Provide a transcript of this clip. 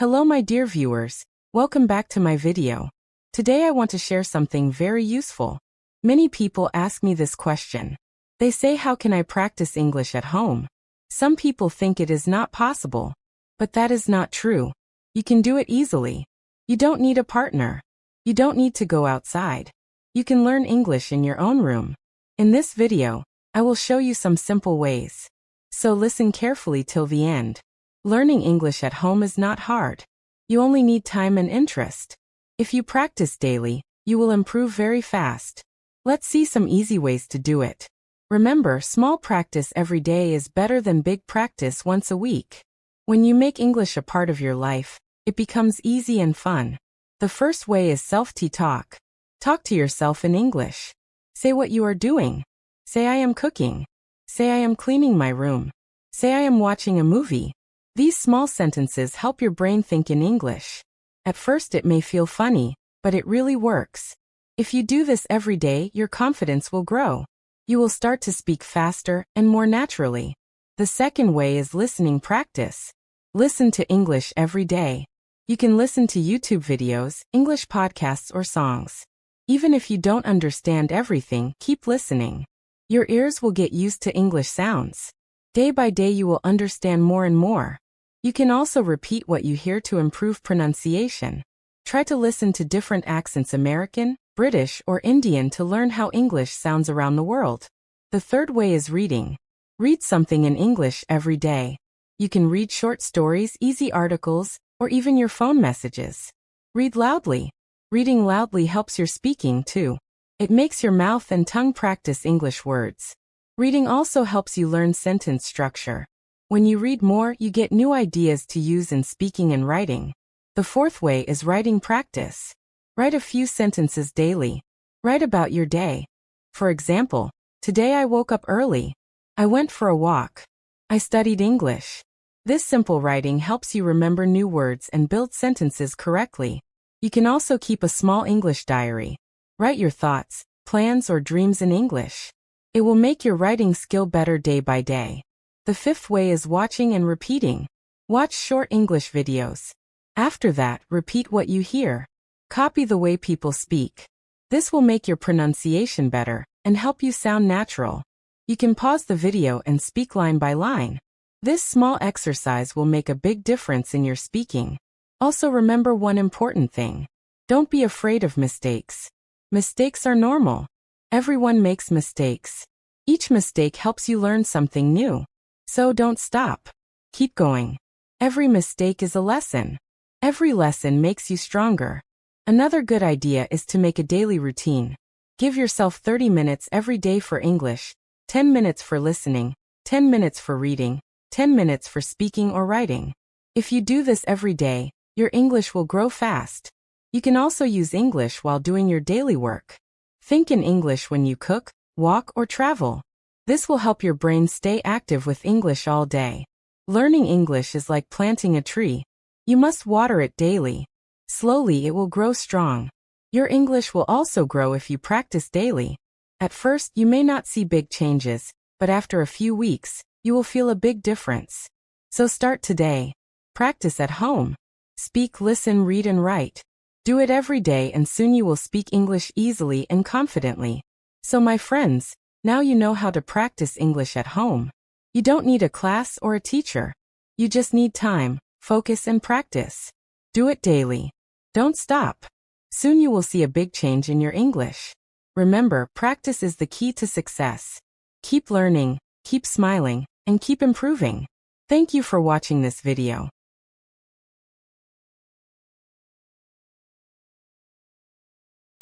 Hello my dear viewers, welcome back to my video. Today I want to share something very useful. Many people ask me this question. They say, how can I practice English at home? Some people think it is not possible. But that is not true. You can do it easily. You don't need a partner. You don't need to go outside. You can learn English in your own room. In this video, I will show you some simple ways. So listen carefully till the end. Learning English at home is not hard. You only need time and interest. If you practice daily, you will improve very fast. Let's see some easy ways to do it. Remember, small practice every day is better than big practice once a week. When you make English a part of your life, it becomes easy and fun. The first way is self-talk. Talk to yourself in English. Say what you are doing. Say I am cooking. Say I am cleaning my room. Say I am watching a movie. These small sentences help your brain think in English. At first it may feel funny, but it really works. If you do this every day, your confidence will grow. You will start to speak faster and more naturally. The second way is listening practice. Listen to English every day. You can listen to YouTube videos, English podcasts or songs. Even if you don't understand everything, keep listening. Your ears will get used to English sounds. Day by day you will understand more and more. You can also repeat what you hear to improve pronunciation. Try to listen to different accents, American, British, or Indian, to learn how English sounds around the world. The third way is reading. Read something in English every day. You can read short stories, easy articles, or even your phone messages. Read loudly. Reading loudly helps your speaking too. It makes your mouth and tongue practice English words. Reading also helps you learn sentence structure. When you read more, you get new ideas to use in speaking and writing. The fourth way is writing practice. Write a few sentences daily. Write about your day. For example, today I woke up early. I went for a walk. I studied English. This simple writing helps you remember new words and build sentences correctly. You can also keep a small English diary. Write your thoughts, plans, or dreams in English. It will make your writing skill better day by day. The fifth way is watching and repeating. Watch short English videos. After that, repeat what you hear. Copy the way people speak. This will make your pronunciation better and help you sound natural. You can pause the video and speak line by line. This small exercise will make a big difference in your speaking. Also remember one important thing. Don't be afraid of mistakes. Mistakes are normal. Everyone makes mistakes. Each mistake helps you learn something new. So don't stop. Keep going. Every mistake is a lesson. Every lesson makes you stronger. Another good idea is to make a daily routine. Give yourself 30 minutes every day for English, 10 minutes for listening, 10 minutes for reading, 10 minutes for speaking or writing. If you do this every day, your English will grow fast. You can also use English while doing your daily work. Think in English when you cook, walk, or travel. This will help your brain stay active with English all day. Learning English is like planting a tree. You must water it daily. Slowly it will grow strong. Your English will also grow if you practice daily. At first you may not see big changes, but after a few weeks, you will feel a big difference. So start today. Practice at home. Speak, listen, read, and write. Do it every day and soon you will speak English easily and confidently. So my friends, now you know how to practice English at home. You don't need a class or a teacher. You just need time, focus, and practice. Do it daily. Don't stop. Soon you will see a big change in your English. Remember, practice is the key to success. Keep learning, keep smiling, and keep improving. Thank you for watching this video.